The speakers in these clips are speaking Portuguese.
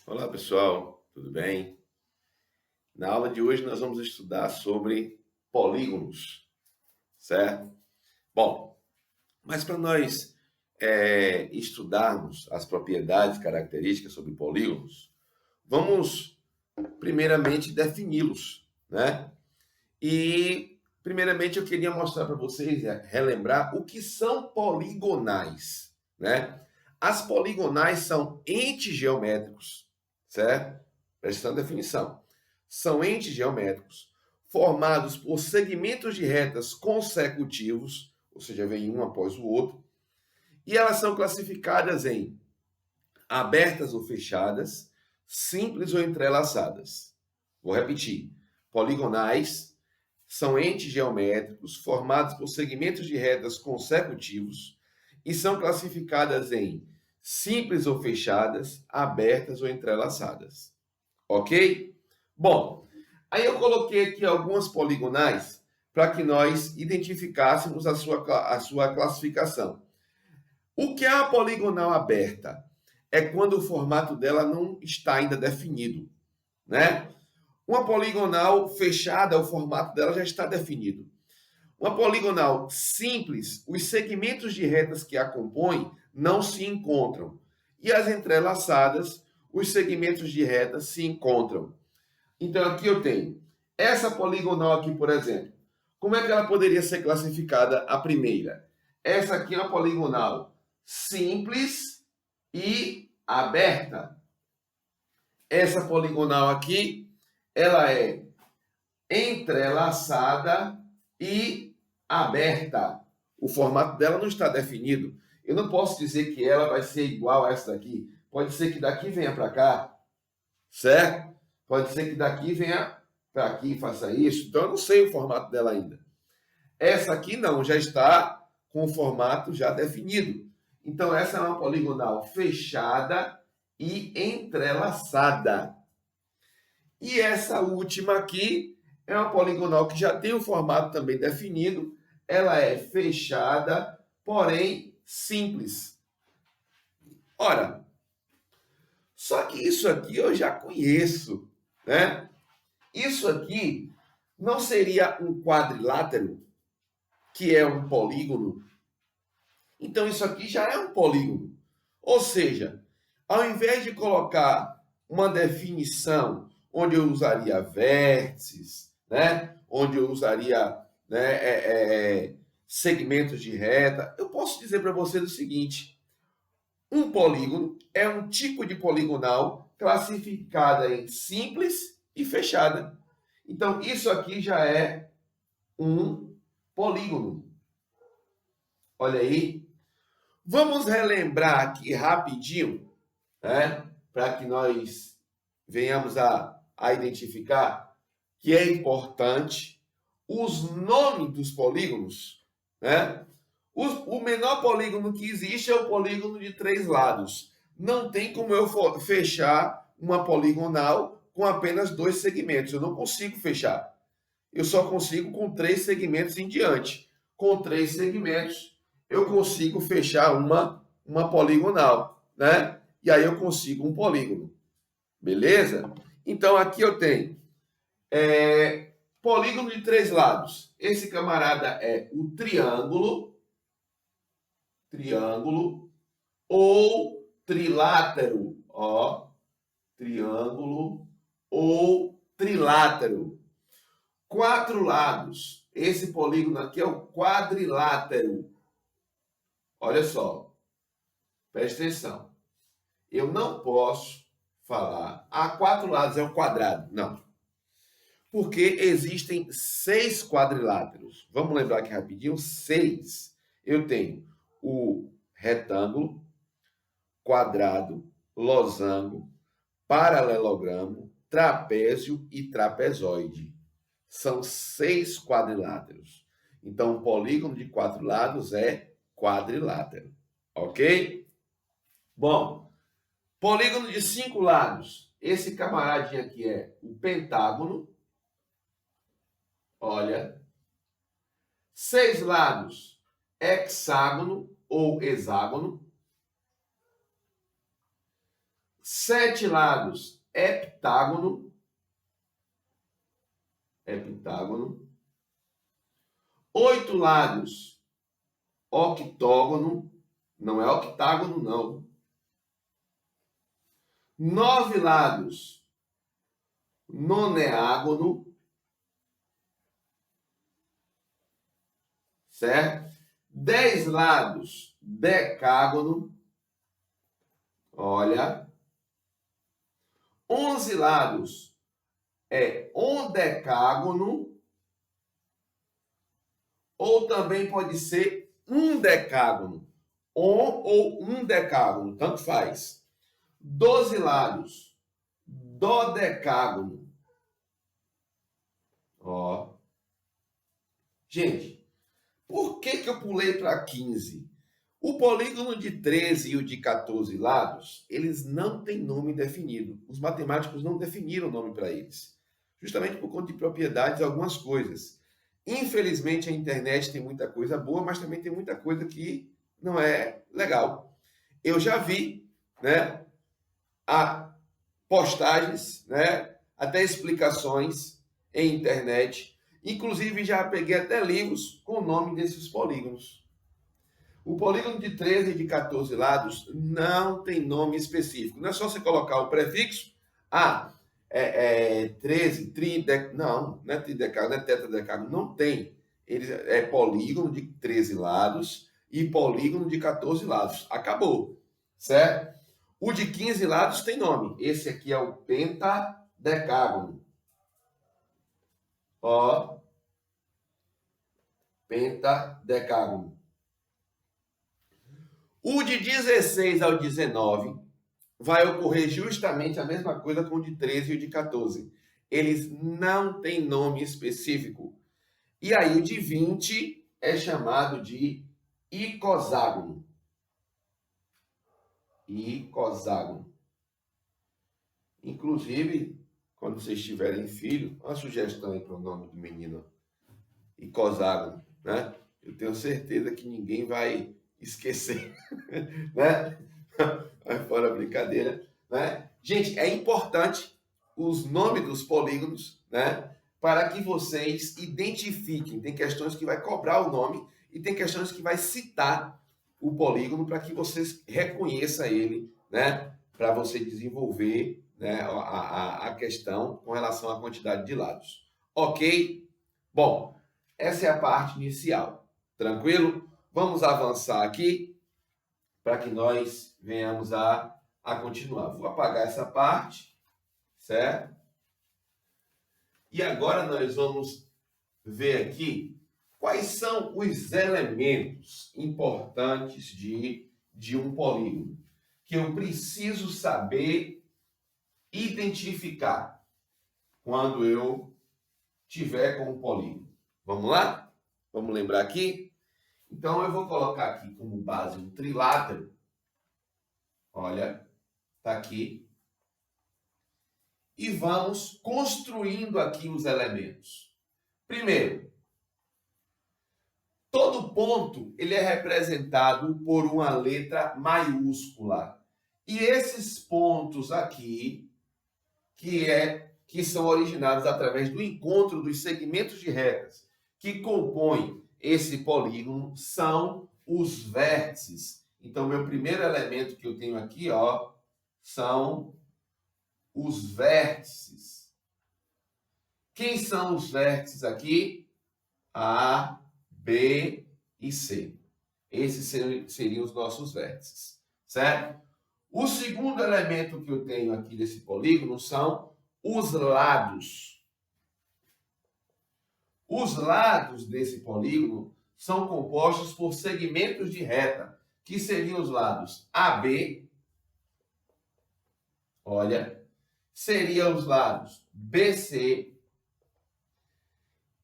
Olá pessoal, tudo bem? Na aula de hoje nós vamos estudar sobre polígonos, certo? Bom, mas para nós estudarmos as propriedades, características sobre polígonos, vamos primeiramente defini-los, né? E primeiramente eu queria mostrar para vocês, relembrar o que são poligonais, né? As poligonais são entes geométricos, certo? Presta atenção na definição. São entes geométricos formados por segmentos de retas consecutivos, ou seja, vem um após o outro, e elas são classificadas em abertas ou fechadas, simples ou entrelaçadas. Vou repetir. Poligonais são entes geométricos formados por segmentos de retas consecutivos e são classificadas em simples ou fechadas, abertas ou entrelaçadas. Ok? Bom, aí eu coloquei aqui algumas poligonais para que nós identificássemos a sua classificação. O que é uma poligonal aberta? É quando o formato dela não está ainda definido, né? Uma poligonal fechada, o formato dela já está definido. Uma poligonal simples, os segmentos de retas que a compõem não se encontram. E as entrelaçadas, os segmentos de retas se encontram. Então aqui eu tenho essa poligonal aqui, por exemplo. Como é que ela poderia ser classificada a primeira? Essa aqui é uma poligonal simples e aberta. Essa poligonal aqui, ela é entrelaçada e aberta. O formato dela não está definido. Eu não posso dizer que ela vai ser igual a essa daqui. Pode ser que daqui venha para cá, certo? Pode ser que daqui venha para aqui e faça isso. Então eu não sei o formato dela ainda. Essa aqui não, já está com o formato já definido. Então essa é uma poligonal fechada e entrelaçada. E essa última aqui é uma poligonal que já tem o formato também definido. Ela é fechada, porém simples. Ora, só que isso aqui eu já conheço, né? Isso aqui não seria um quadrilátero, que é um polígono? Então isso aqui já é um polígono. Ou seja, ao invés de colocar uma definição onde eu usaria vértices, né? Onde eu usaria, né, segmentos de reta, eu posso dizer para vocês o seguinte: um polígono é um tipo de poligonal classificada em simples e fechada. Então, isso aqui já é um polígono. Olha aí. Vamos relembrar aqui rapidinho, né? Para que nós venhamos a identificar que é importante os nomes dos polígonos, né? O menor polígono que existe é o polígono de 3 lados. Não tem como eu fechar uma poligonal com apenas 2 segmentos. Eu não consigo fechar. Eu só consigo com 3 segmentos em diante. Com 3 segmentos, eu consigo fechar uma poligonal, né? E aí eu consigo um polígono. Beleza? Então aqui eu tenho polígono de 3 lados. Esse camarada é o triângulo ou trilátero, ó, triângulo ou trilátero. 4 lados. Esse polígono aqui é o quadrilátero. Olha só, presta atenção. Eu não posso falar, 4 lados é um quadrado. Não. Porque existem 6 quadriláteros. Vamos lembrar aqui rapidinho, 6. Eu tenho o retângulo, quadrado, losango, paralelogramo, trapézio e trapezoide. São 6 quadriláteros. Então, um polígono de 4 lados é quadrilátero. Ok? Bom, polígono de 5 lados. Esse camaradinho aqui é o pentágono. Olha. 6 lados, hexágono ou hexágono. 7 lados, heptágono. Heptágono. 8 lados, octógono. Não é octágono, não. 9 lados, noneágono. Certo? 10 lados, decágono. Olha. 11 lados é ondecágono. Ou também pode ser um decágono. Ou um decágono, tanto faz. 12 lados, dodecágono. Ó. Gente, por que eu pulei para 15? O polígono de 13 e o de 14 lados, eles não têm nome definido. Os matemáticos não definiram nome para eles. Justamente por conta de propriedades de algumas coisas. Infelizmente, a internet tem muita coisa boa, mas também tem muita coisa que não é legal. Eu já vi, né, postagens, né, até explicações em internet. Inclusive, já peguei até livros com o nome desses polígonos. O polígono de 13 e de 14 lados não tem nome específico. Não é só você colocar o prefixo. 13, 30, não é tridecágono, não é tetradecágono, não tem. Ele é polígono de 13 lados e polígono de 14 lados. Acabou, certo? O de 15 lados tem nome. Esse aqui é o pentadecágono. Ó, pentadecágono. O de 16 ao 19 vai ocorrer justamente a mesma coisa com o de 13 e o de 14. Eles não têm nome específico. E aí o de 20 é chamado de icoságono. Icoságono. Inclusive, quando vocês tiverem filho, uma sugestão aí para o nome do menino. Icoságono, né? Eu tenho certeza que ninguém vai esquecer, né? Mas fora brincadeira, né? Gente, é importante os nomes dos polígonos, né? Para que vocês identifiquem. Tem questões que vai cobrar o nome e tem questões que vai citar o polígono para que vocês reconheçam ele, né? Para você desenvolver, né, a questão com relação à quantidade de lados. Ok? Bom, essa é a parte inicial. Tranquilo? Vamos avançar aqui para que nós venhamos a continuar. Vou apagar essa parte, certo? E agora nós vamos ver aqui quais são os elementos importantes de um polígono que eu preciso saber identificar quando eu tiver com um polígono. Vamos lá? Vamos lembrar aqui? Então, eu vou colocar aqui como base um trilátero. Olha, está aqui. E vamos construindo aqui os elementos. Primeiro, todo ponto ele é representado por uma letra maiúscula. E esses pontos aqui, que são originados através do encontro dos segmentos de retas que compõem esse polígono, são os vértices. Então, meu primeiro elemento que eu tenho aqui, ó, são os vértices. Quem são os vértices aqui? A, B e C. Esses seriam os nossos vértices, certo? O segundo elemento que eu tenho aqui desse polígono são os lados. Os lados desse polígono são compostos por segmentos de reta, que seriam os lados AB, olha, seriam os lados BC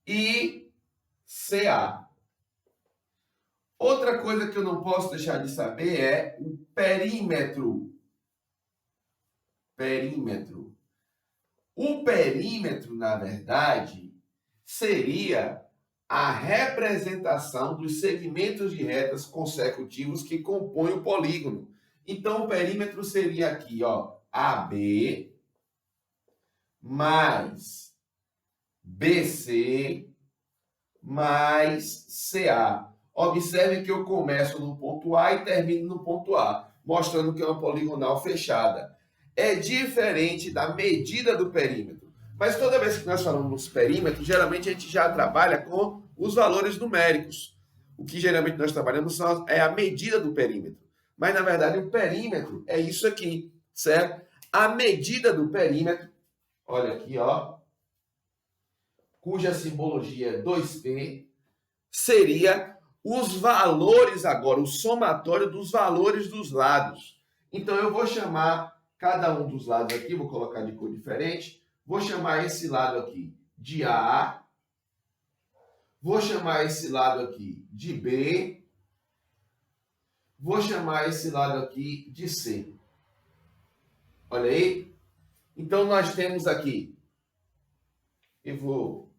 e CA. Outra coisa que eu não posso deixar de saber é o perímetro. Perímetro. O perímetro, na verdade, seria a representação dos segmentos de retas consecutivos que compõem o polígono. Então, o perímetro seria aqui, ó, AB mais BC mais CA. Observe que eu começo no ponto A e termino no ponto A, mostrando que é uma poligonal fechada. É diferente da medida do perímetro. Mas toda vez que nós falamos perímetro, geralmente a gente já trabalha com os valores numéricos. O que geralmente nós trabalhamos é a medida do perímetro. Mas, na verdade, o perímetro é isso aqui, certo? A medida do perímetro, olha aqui, ó, cuja simbologia é 2P, seria os valores agora, o somatório dos valores dos lados. Então, eu vou chamar cada um dos lados aqui, vou colocar de cor diferente, vou chamar esse lado aqui de A, vou chamar esse lado aqui de B, vou chamar esse lado aqui de C. Olha aí. Então, nós temos aqui, eu vou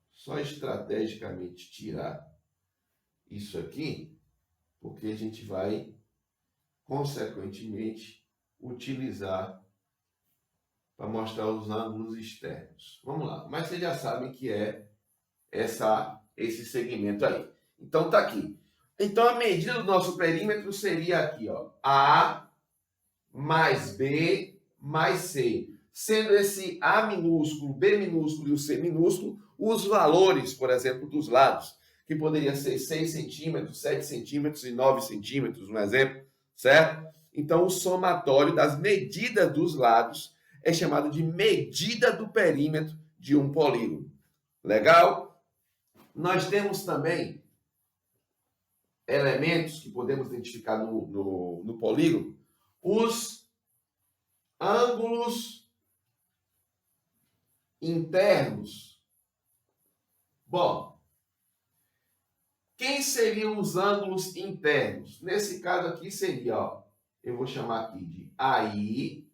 só estrategicamente tirar isso aqui, porque a gente vai, consequentemente, utilizar para mostrar os ângulos externos. Vamos lá. Mas vocês já sabem que é esse segmento aí. Então, tá aqui. Então, a medida do nosso perímetro seria aqui, ó, A mais B mais C. Sendo esse A minúsculo, B minúsculo e o C minúsculo, os valores, por exemplo, dos lados, que poderia ser 6 centímetros, 7 centímetros e 9 centímetros, um exemplo, certo? Então, o somatório das medidas dos lados é chamado de medida do perímetro de um polígono. Legal? Nós temos também elementos que podemos identificar no polígono, os ângulos internos. Bom, quem seriam os ângulos internos? Nesse caso aqui seria, ó, eu vou chamar aqui de AI,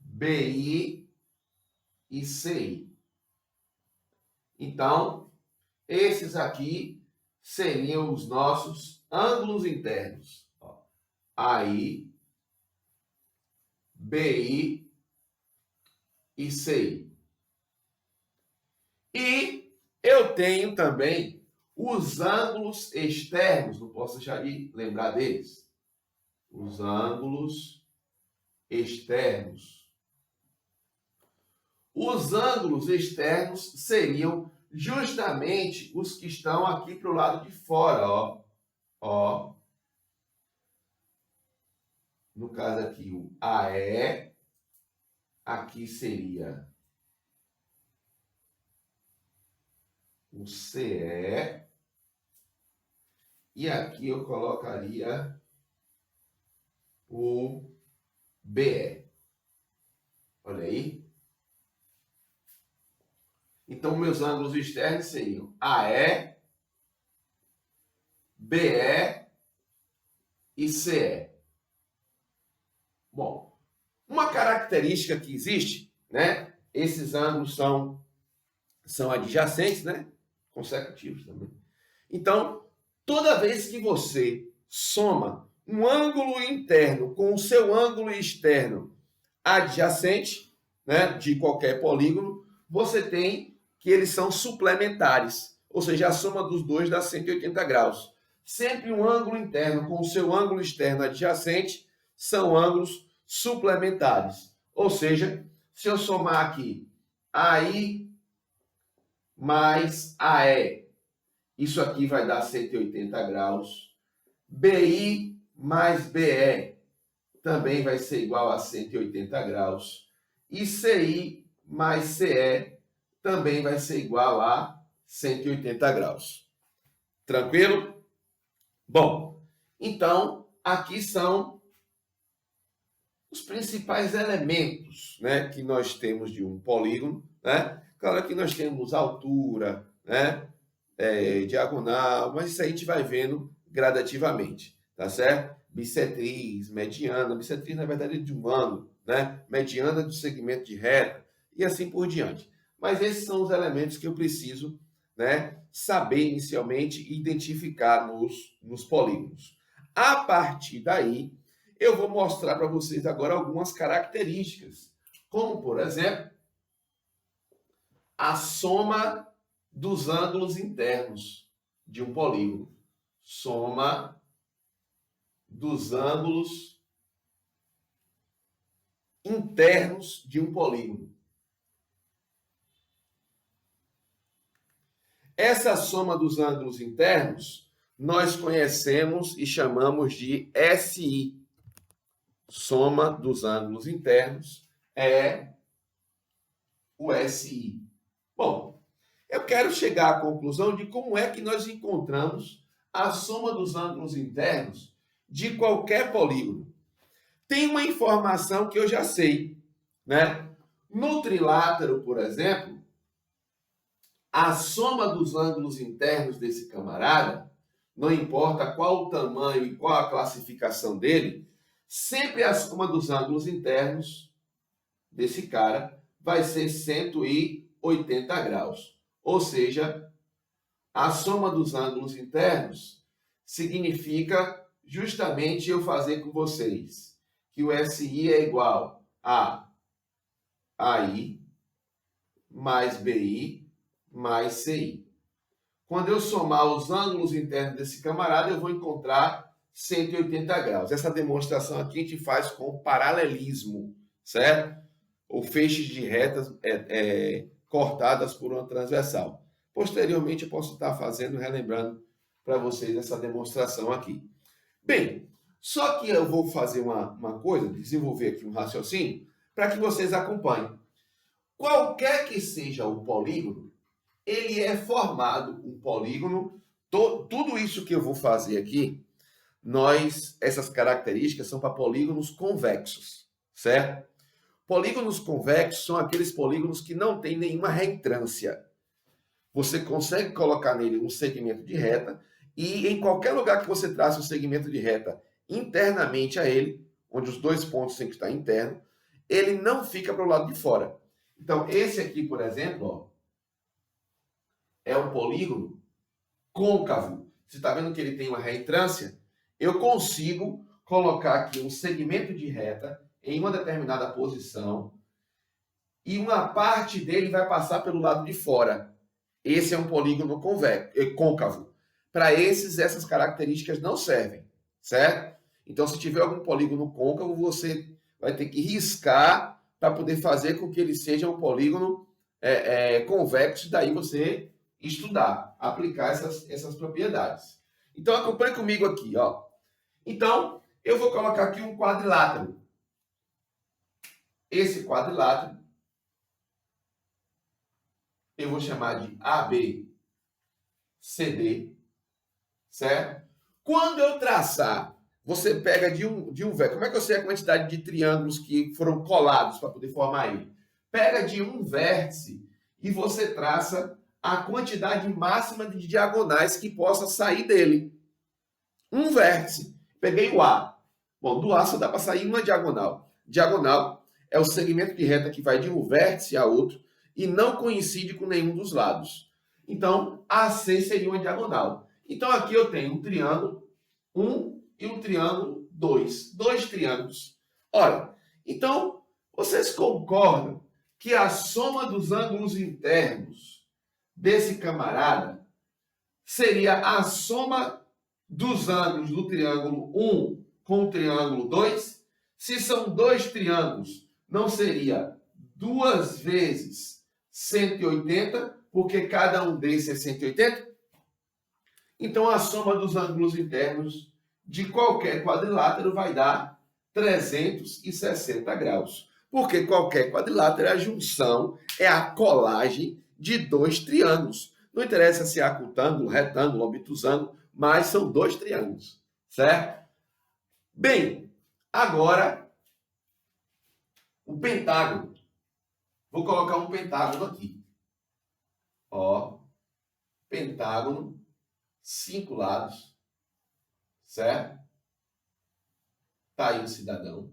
BI e CI. Então, esses aqui seriam os nossos ângulos internos. Ó, AI, BI e CI. E eu tenho também os ângulos externos, não posso deixar de lembrar deles. Os ângulos externos. Os ângulos externos seriam justamente os que estão aqui para o lado de fora, ó. Ó. No caso aqui, o AE, aqui seria o CE, e aqui eu colocaria o BE. Olha aí. Então, meus ângulos externos seriam AE, BE e CE. Bom, uma característica que existe, né? Esses ângulos são adjacentes, né? Consecutivos também. Então, toda vez que você soma um ângulo interno com o seu ângulo externo adjacente, né, de qualquer polígono, você tem que eles são suplementares, ou seja, a soma dos dois dá 180 graus. Sempre um ângulo interno com o seu ângulo externo adjacente são ângulos suplementares. Ou seja, se eu somar aqui AI mais AE, isso aqui vai dar 180 graus. BI mais BE também vai ser igual a 180 graus. E CI mais CE também vai ser igual a 180 graus. Tranquilo? Bom, então, aqui são os principais elementos, né, que nós temos de um polígono, né? Claro que nós temos altura, né, diagonal, mas isso aí a gente vai vendo gradativamente, tá certo? Bissetriz, mediana, bissetriz na verdade é de um ângulo, né? Mediana do segmento de reta e assim por diante. Mas esses são os elementos que eu preciso, né, saber inicialmente e identificar nos polígonos. A partir daí, eu vou mostrar para vocês agora algumas características, como, por exemplo, a soma dos ângulos internos de um polígono. Soma dos ângulos internos de um polígono. Essa soma dos ângulos internos nós conhecemos e chamamos de SI. Soma dos ângulos internos é o SI. Bom, eu quero chegar à conclusão de como é que nós encontramos a soma dos ângulos internos de qualquer polígono. Tem uma informação que eu já sei, né? No trilátero, por exemplo, a soma dos ângulos internos desse camarada, não importa qual o tamanho e qual a classificação dele, sempre a soma dos ângulos internos desse cara vai ser 180 graus. Ou seja, a soma dos ângulos internos significa justamente eu fazer com vocês que o SI é igual a AI mais BI mais CI. Quando eu somar os ângulos internos desse camarada, eu vou encontrar 180 graus. Essa demonstração aqui a gente faz com paralelismo, certo? Ou feixes de retas cortadas por uma transversal. Posteriormente, eu posso estar fazendo, relembrando para vocês essa demonstração aqui. Bem, só que eu vou fazer uma coisa, desenvolver aqui um raciocínio, para que vocês acompanhem. Qualquer que seja o polígono, ele é formado, um polígono, tudo isso que eu vou fazer aqui, essas características são para polígonos convexos, certo? Polígonos convexos são aqueles polígonos que não têm nenhuma reentrância. Você consegue colocar nele um segmento de reta e em qualquer lugar que você trace um segmento de reta internamente a ele, onde os dois pontos têm que estar internos, ele não fica para o lado de fora. Então, esse aqui, por exemplo, ó, é um polígono côncavo. Você está vendo que ele tem uma reentrância? Eu consigo colocar aqui um segmento de reta em uma determinada posição e uma parte dele vai passar pelo lado de fora. Esse é um polígono côncavo. Para essas características não servem, certo? Então, se tiver algum polígono côncavo, você vai ter que riscar para poder fazer com que ele seja um polígono convexo, daí você estudar, aplicar essas propriedades. Então, acompanhe comigo aqui, ó. Então, eu vou colocar aqui um quadrilátero. Esse quadrilátero, eu vou chamar de ABCD, certo? Quando eu traçar, você pega de um vértice. Como é que eu sei a quantidade de triângulos que foram colados para poder formar ele? Pega de um vértice e você traça a quantidade máxima de diagonais que possa sair dele. Um vértice. Peguei o A. Bom, do A só dá para sair uma diagonal. Diagonal é o segmento de reta que vai de um vértice a outro e não coincide com nenhum dos lados. Então, AC seria uma diagonal. Então, aqui eu tenho um triângulo 1 e um triângulo 2. Dois triângulos. Ora, então, vocês concordam que a soma dos ângulos internos desse camarada seria a soma dos ângulos do triângulo 1 com o triângulo 2? Se são dois triângulos, não seria 2 vezes 180, porque cada um desses é 180? Então, a soma dos ângulos internos de qualquer quadrilátero vai dar 360 graus. Porque qualquer quadrilátero é a junção, é a colagem de dois triângulos. Não interessa se é acutângulo, retângulo, obtusângulo, mas são dois triângulos, certo? Bem, agora o pentágono. Vou colocar um pentágono aqui. Ó, pentágono, 5 lados, certo? Tá aí o cidadão.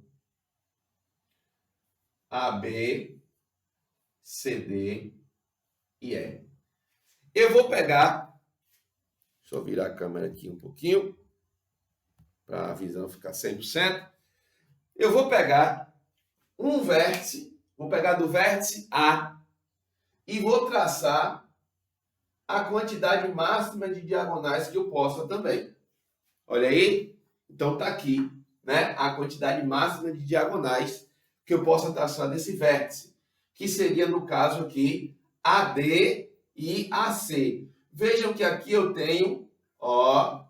A, B, C, D e E. Eu vou pegar, deixa eu virar a câmera aqui um pouquinho, para a visão ficar 100%. Eu vou pegar um vértice, vou pegar do vértice A e vou traçar a quantidade máxima de diagonais que eu possa também. Olha aí, então está aqui, né, a quantidade máxima de diagonais que eu possa traçar desse vértice, que seria, no caso aqui, AD e AC. Vejam que aqui eu tenho, ó,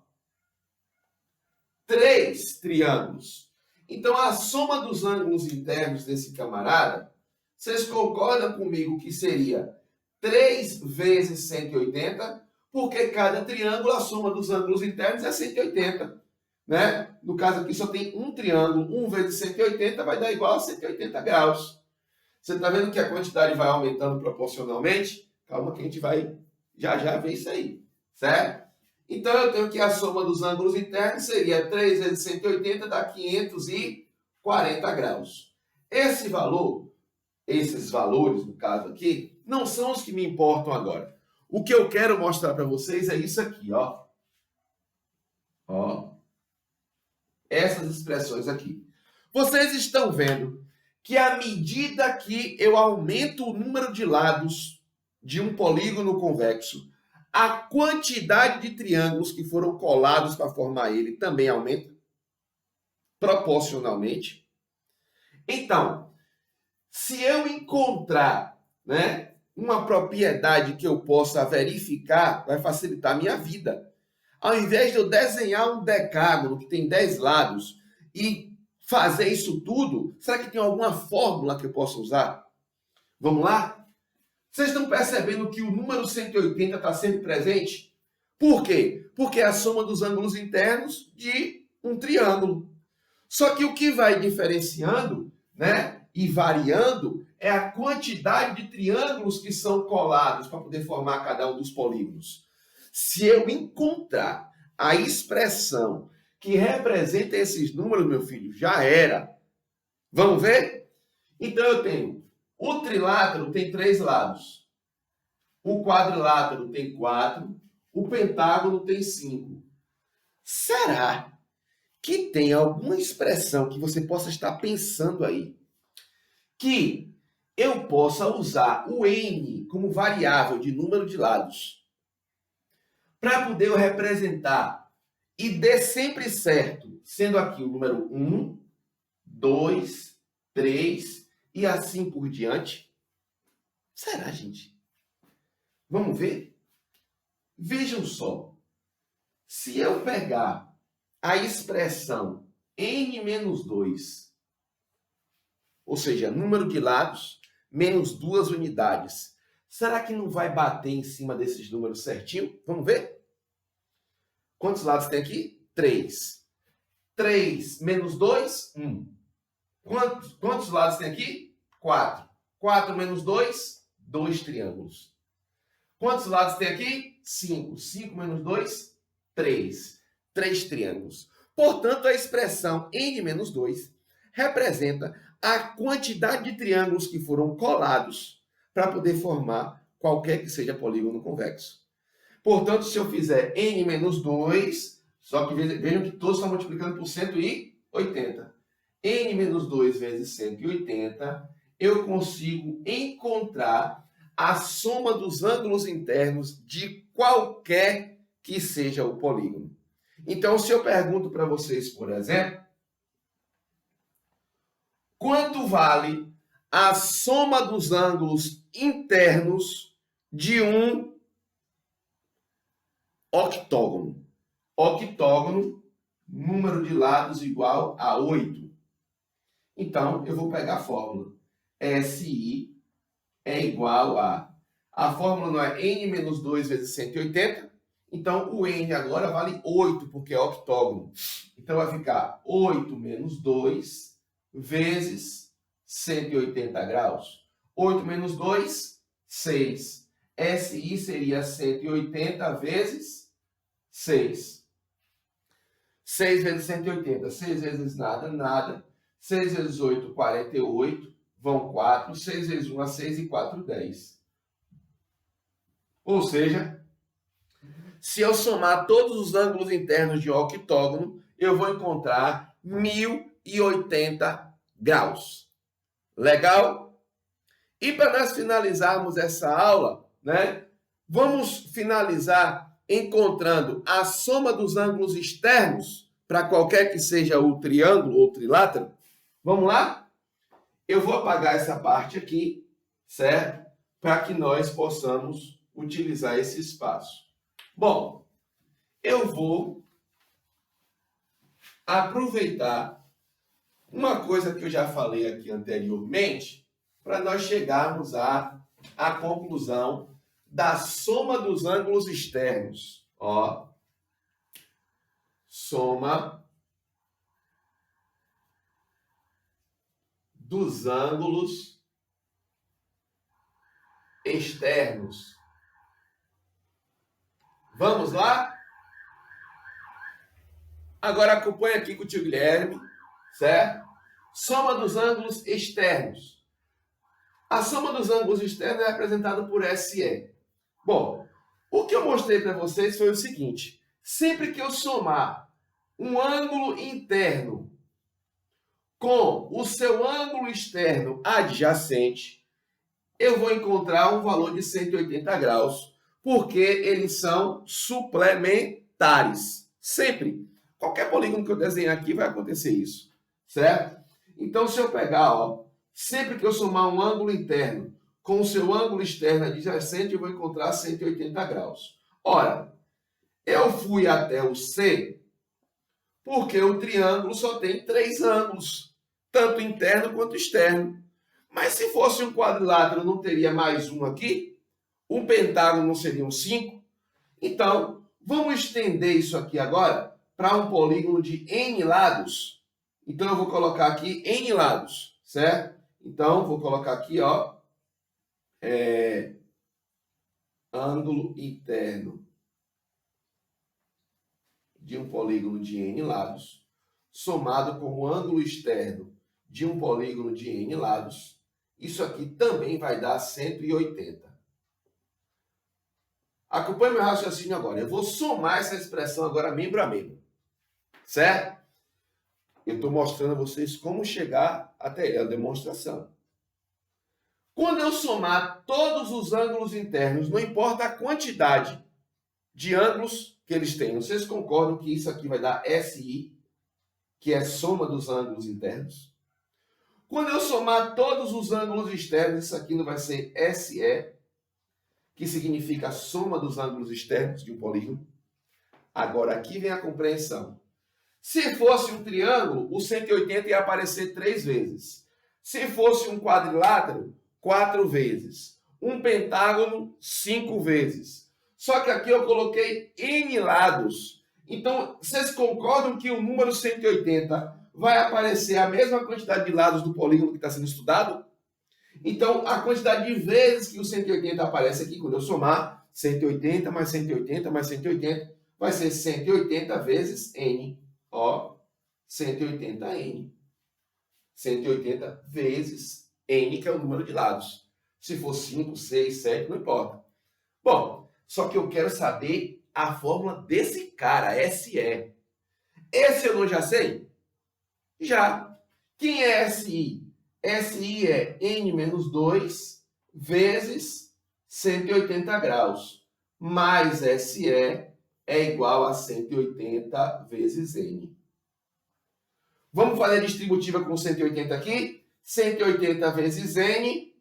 3 triângulos. Então, a soma dos ângulos internos desse camarada, vocês concordam comigo que seria 3 vezes 180, porque cada triângulo, a soma dos ângulos internos é 180. Né? No caso aqui só tem um triângulo, 1 vezes 180 vai dar igual a 180 graus. Você está vendo que a quantidade vai aumentando proporcionalmente? Calma que a gente vai já ver isso aí, certo? Então eu tenho que a soma dos ângulos internos seria 3 vezes 180 dá 540 graus. Esse valor, esses valores, no caso aqui, não são os que me importam agora. O que eu quero mostrar para vocês é isso aqui, ó. Ó. Essas expressões aqui. Vocês estão vendo que à medida que eu aumento o número de lados de um polígono convexo, a quantidade de triângulos que foram colados para formar ele também aumenta proporcionalmente. Então, se eu encontrar, né, uma propriedade que eu possa verificar, vai facilitar a minha vida. Ao invés de eu desenhar um decágono que tem 10 lados e fazer isso tudo, será que tem alguma fórmula que eu possa usar? Vamos lá? Vocês estão percebendo que o número 180 está sempre presente? Por quê? Porque é a soma dos ângulos internos de um triângulo. Só que o que vai diferenciando, né, e variando é a quantidade de triângulos que são colados para poder formar cada um dos polígonos. Se eu encontrar a expressão que representa esses números, meu filho, já era. Vamos ver? Então eu tenho, o trilátero tem 3 lados, o quadrilátero tem 4, o pentágono tem 5. Será que tem alguma expressão que você possa estar pensando aí que eu possa usar o n como variável de número de lados para poder representar e dê sempre certo, sendo aqui o número 1, 2, 3 e assim por diante? Será, gente? Vamos ver? Vejam só. Se eu pegar a expressão n menos 2, ou seja, número de lados menos 2 unidades, será que não vai bater em cima desses números certinho? Vamos ver? Quantos lados tem aqui? 3. 3 menos 2, 1. Quantos lados tem aqui? 4. 4 menos 2, 2 triângulos. Quantos lados tem aqui? 5. 5 menos 2, 3. 3 triângulos. Portanto, a expressão n menos 2 representa a quantidade de triângulos que foram colados para poder formar qualquer que seja polígono convexo. Portanto, se eu fizer n menos 2, só que vejam que todos estão multiplicando por 180. n menos 2 vezes 180, eu consigo encontrar a soma dos ângulos internos de qualquer que seja o polígono. Então, se eu pergunto para vocês, por exemplo, quanto vale a soma dos ângulos internos de um octógono? Octógono, número de lados igual a 8. Então, eu vou pegar a fórmula. SI é igual a fórmula não é n menos 2 vezes 180. Então, o n agora vale 8, porque é octógono. Então, vai ficar 8 menos 2 vezes 180 graus. 8 menos 2, 6. SI seria 180 vezes 6. 6 vezes 180. 6 vezes nada, nada. 6 vezes 8, 48. Vão 4. 6 vezes 1 é 6 e 4, 10. Ou seja, se eu somar todos os ângulos internos de um octógono, eu vou encontrar 1.000 180 graus. Legal? E para nós finalizarmos essa aula, né? Vamos finalizar encontrando a soma dos ângulos externos para qualquer que seja o triângulo ou trilátero. Vamos lá? Eu vou apagar essa parte aqui, certo? Para que nós possamos utilizar esse espaço. Bom, eu vou aproveitar uma coisa que eu já falei aqui anteriormente para nós chegarmos à conclusão da soma dos ângulos externos. Ó, soma dos ângulos externos. Vamos lá? Agora acompanha aqui com o tio Guilherme, certo? Soma dos ângulos externos. A soma dos ângulos externos é representada por SE. Bom, o que eu mostrei para vocês foi o seguinte: sempre que eu somar um ângulo interno com o seu ângulo externo adjacente, eu vou encontrar um valor de 180 graus, porque eles são suplementares. Sempre. Qualquer polígono que eu desenhar aqui vai acontecer isso, certo? Então, se eu pegar, ó, sempre que eu somar um ângulo interno com o seu ângulo externo adjacente, eu vou encontrar 180 graus. Ora, eu fui até o C porque o triângulo só tem 3 ângulos, tanto interno quanto externo. Mas se fosse um quadrilátero, não teria mais um aqui? Um pentágono não seriam 5? Então, vamos estender isso aqui agora para um polígono de N lados. Então, eu vou colocar aqui N lados, certo? Então, vou colocar aqui, ó, ângulo interno de um polígono de N lados, somado com o ângulo externo de um polígono de N lados. Isso aqui também vai dar 180. Acompanhe meu raciocínio agora. Eu vou somar essa expressão agora membro a membro. Certo? Eu estou mostrando a vocês como chegar até a demonstração. Quando eu somar todos os ângulos internos, não importa a quantidade de ângulos que eles têm. Vocês concordam que isso aqui vai dar SI, que é soma dos ângulos internos? Quando eu somar todos os ângulos externos, isso aqui não vai ser SE, que significa a soma dos ângulos externos de um polígono. Agora, aqui vem a compreensão. Se fosse um triângulo, o 180 ia aparecer 3 vezes. Se fosse um quadrilátero, 4 vezes. Um pentágono, 5 vezes. Só que aqui eu coloquei N lados. Então, vocês concordam que o número 180 vai aparecer a mesma quantidade de lados do polígono que está sendo estudado? Então, a quantidade de vezes que o 180 aparece aqui, quando eu somar 180 mais 180 mais 180, vai ser 180 vezes N. Ó, 180N. 180 vezes N, que é o número de lados. Se for 5, 6, 7, não importa. Bom, só que eu quero saber a fórmula desse cara, SE. Esse eu não já sei? Já. Quem é SI? SI é N menos 2 vezes 180 graus. Mais SE é igual a 180 vezes N. Vamos fazer a distributiva com 180 aqui? 180 vezes N,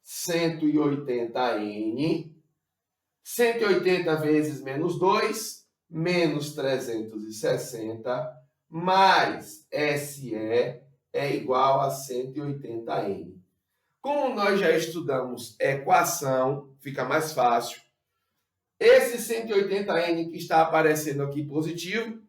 180N. 180 vezes menos 2, menos 360, mais SE é igual a 180N. Como nós já estudamos equação, fica mais fácil. Esse 180N que está aparecendo aqui positivo,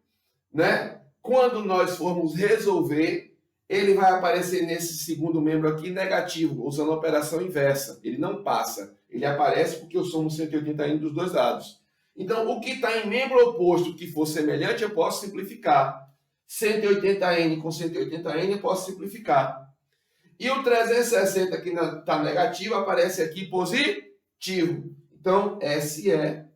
né? Quando nós formos resolver, ele vai aparecer nesse segundo membro aqui negativo, usando a operação inversa. Ele não passa, ele aparece porque eu somo 180N dos dois lados. Então, o que está em membro oposto que for semelhante, eu posso simplificar. 180N com 180N eu posso simplificar. E o 360 que está negativo aparece aqui positivo. Então, SE é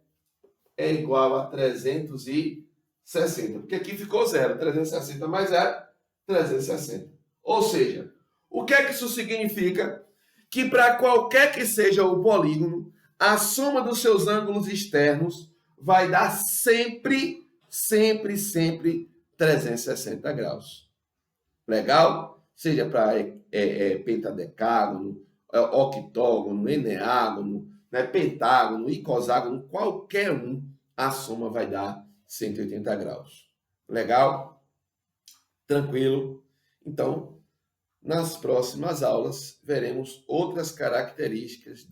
igual a 360. Porque aqui ficou 0. 360 mais 0 360. Ou seja, o que é que isso significa? Que para qualquer que seja o polígono, a soma dos seus ângulos externos vai dar sempre 360 graus. Legal? Seja para pentadecágono, octógono, eneágono, né, pentágono, icoságono, qualquer um, a soma vai dar 180 graus. Legal? Tranquilo? Então, nas próximas aulas, veremos outras características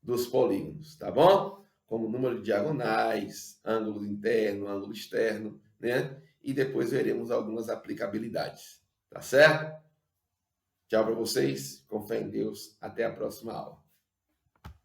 dos polígonos, tá bom? Como número de diagonais, ângulo interno, ângulo externo, né? E depois veremos algumas aplicabilidades, tá certo? Tchau para vocês, com fé em Deus, até a próxima aula.